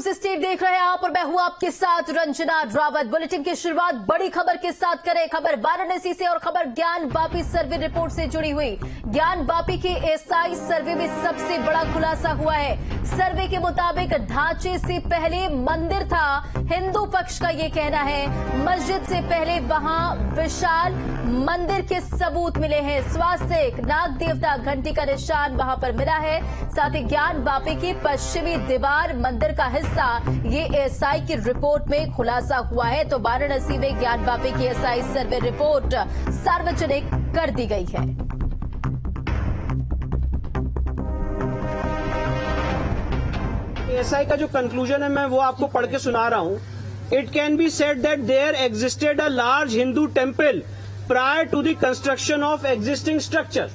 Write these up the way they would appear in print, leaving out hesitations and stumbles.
News state देख रहे हैं आप और मैं हूं आपके साथ रंजना रावत। बुलेटिन की शुरुआत बड़ी खबर के साथ करें। खबर वाराणसी से और खबर ज्ञान वापी सर्वे रिपोर्ट से जुड़ी हुई। ज्ञान वापी के एसआई सर्वे में सबसे बड़ा खुलासा हुआ है। सर्वे के मुताबिक ढांचे से पहले मंदिर था। हिंदू पक्ष का ये कहना है मस्जिद से पहले वहां विशाल मंदिर के सबूत मिले हैं। स्वास्तिक नाग देवता घंटी का निशान वहां पर मिला है। साथ ही ज्ञान वापी की पश्चिमी दीवार मंदिर का हिस्सा ये एसआई की रिपोर्ट में खुलासा हुआ है। तो वाराणसी में ज्ञान वापी की एसआई सर्वे रिपोर्ट सार्वजनिक कर दी गई है। एसआई का जो कंक्लूजन है मैं वो आपको पढ़ के सुना रहा हूं। It can be said that there existed a large Hindu temple prior to the construction of existing structure.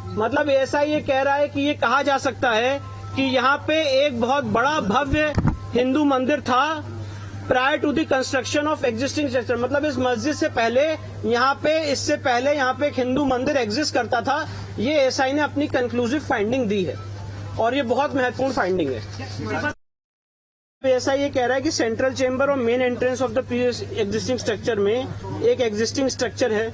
मतलब एसआई ये कह रहा है कि ये कहा जा सकता है कि यहाँ पे एक बहुत बड़ा भव्य हिंदू मंदिर था prior to the construction of existing structure. मतलब इस मस्जिद से पहले यहाँ पे इससे पहले यहाँ पे एक हिंदू मंदिर एग्जिस्ट करता था। ये एसआई ने अपनी कंक्लूसिव फाइंडिंग दी है और ये बहुत महत्वपूर्ण फाइंडिंग है। ऐसा ये कह रहा है कि सेंट्रल चेंबर और main entrance of the previous existing structure में एक एग्जिस्टिंग स्ट्रक्चर है।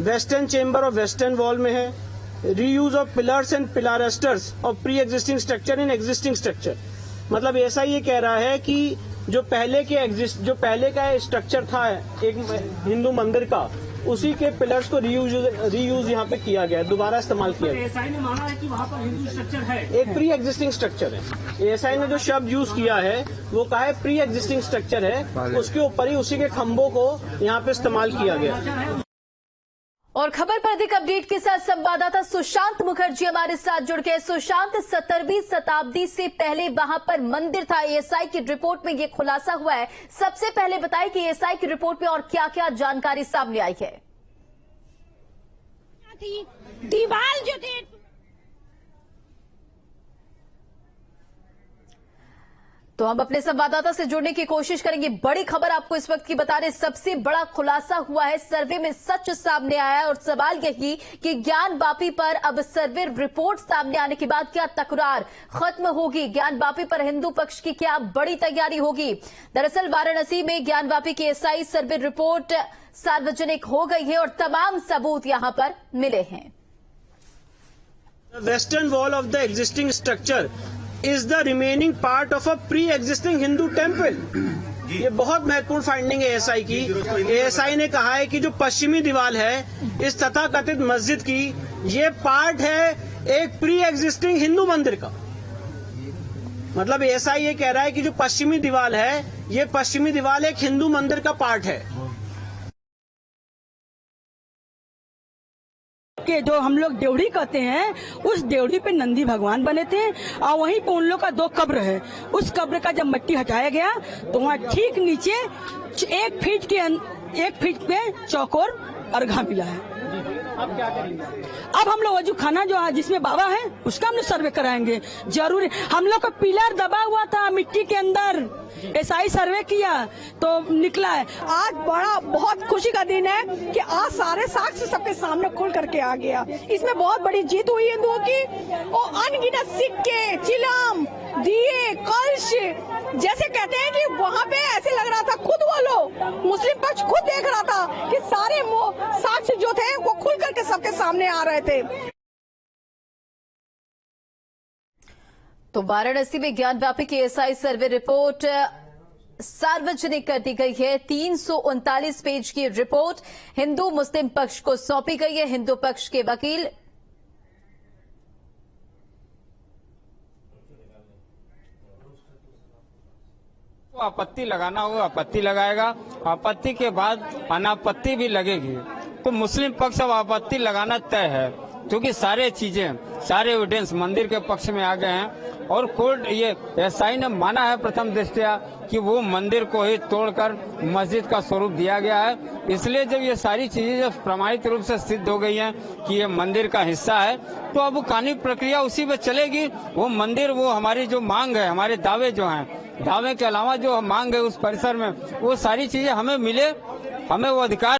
वेस्टर्न चेंबर और वेस्टर्न वॉल में है। Reuse of pillars and pilasters of pre existing structure in existing structure. मतलब ऐसा ये कह रहा है कि जो पहले का स्ट्रक्चर था एक हिंदू मंदिर का, उसी के पिलर्स को रीयूज यहाँ पे किया गया, दोबारा इस्तेमाल किया गया। एसआई ने माना है कि वहाँ पर हिंदू स्ट्रक्चर है, एक प्री एग्जिस्टिंग स्ट्रक्चर है। एसआई ने जो शब्द यूज किया है वो कहा है प्री एग्जिस्टिंग स्ट्रक्चर है, उसके ऊपर ही उसी के खंभों को यहाँ पे इस्तेमाल किया गया। और खबर पर अधिक अपडेट के साथ संवाददाता सुशांत मुखर्जी हमारे साथ जुड़ गए। सुशांत, 17वीं शताब्दी से पहले वहां पर मंदिर था। एसआई की रिपोर्ट में ये खुलासा हुआ है। सबसे पहले बताएं कि एसआई की रिपोर्ट में और क्या क्या जानकारी सामने आई है। दीवार जो थे तो हम अपने संवाददाता से जुड़ने की कोशिश करेंगे। बड़ी खबर आपको इस वक्त की बता रहे, सबसे बड़ा खुलासा हुआ है। सर्वे में सच सामने आया है और सवाल यही कि ज्ञान वापी पर अब सर्वे रिपोर्ट सामने आने के बाद क्या तकरार खत्म होगी? ज्ञान वापी पर हिंदू पक्ष की क्या बड़ी तैयारी होगी? दरअसल वाराणसी में ज्ञान वापी की एसआई सर्वे रिपोर्ट सार्वजनिक हो गई है और तमाम सबूत यहां पर मिले हैं। Western wall of the existing structure is the remaining part of a pre-existing Hindu temple। ये बहुत महत्वपूर्ण फाइंडिंग है एसआई की। एसआई ने कहा है कि जो पश्चिमी दीवार है इस तथाकथित मस्जिद की, ये पार्ट है एक प्री एग्जिस्टिंग हिंदू मंदिर का। मतलब एसआई ये कह रहा है कि जो पश्चिमी दीवार है, ये पश्चिमी दीवार एक हिंदू मंदिर का पार्ट है। के जो हम लोग देवड़ी कहते हैं, उस देवड़ी पे नंदी भगवान बने थे और वहीं पे उन लोग का 2 कब्र है। उस कब्र का जब मिट्टी हटाया गया तो वहाँ ठीक नीचे 1 फीट पे चौकोर अर्घा मिला है। अब क्या करेंगे? अब हम लोग वजू खाना जो जिसमें बाबा है उसका हम लोग सर्वे कराएंगे। जरूरी हम लोग का पिलर दबा हुआ था मिट्टी के अंदर, एसआई सर्वे किया तो निकला है। आज बहुत खुशी का दिन है कि आज सारे साक्ष्य सबके सामने खुल करके आ गया। इसमें बहुत बड़ी जीत हुई हिंदुओं की। और अनगिनत सिक्के, चिलम, दिए, कलश, जैसे कहते हैं कि वहाँ पे ऐसे लग रहा था खुद वो लोग मुस्लिम पक्ष खुद देख रहा था कि सारे साक्ष्य जो थे वो खुल करके सबके सामने आ रहे थे। तो वाराणसी में ज्ञान वापी की एसआई सर्वे रिपोर्ट सार्वजनिक कर दी गई है। 339 पेज की रिपोर्ट हिंदू मुस्लिम पक्ष को सौंपी गई है। हिंदू पक्ष के वकील आपत्ति लगाना होगा, आपत्ति लगाएगा। आपत्ति के बाद अनापत्ति भी लगेगी। तो मुस्लिम पक्ष अब आपत्ति लगाना तय है, क्योंकि सारे एविडेंस मंदिर के पक्ष में आ गए हैं और कोर्ट ये एसआई ने माना है प्रथम दृष्टया कि वो मंदिर को ही तोड़कर मस्जिद का स्वरूप दिया गया है। इसलिए जब ये सारी चीजें जब प्रमाणित रूप से सिद्ध हो गई हैं कि ये मंदिर का हिस्सा है, तो अब कानूनी प्रक्रिया उसी पे चलेगी। वो मंदिर, वो हमारी जो मांग है, हमारे दावे जो हैं, दावे के अलावा जो मांग है उस परिसर में, वो सारी चीजें हमें मिले, हमें वो अधिकार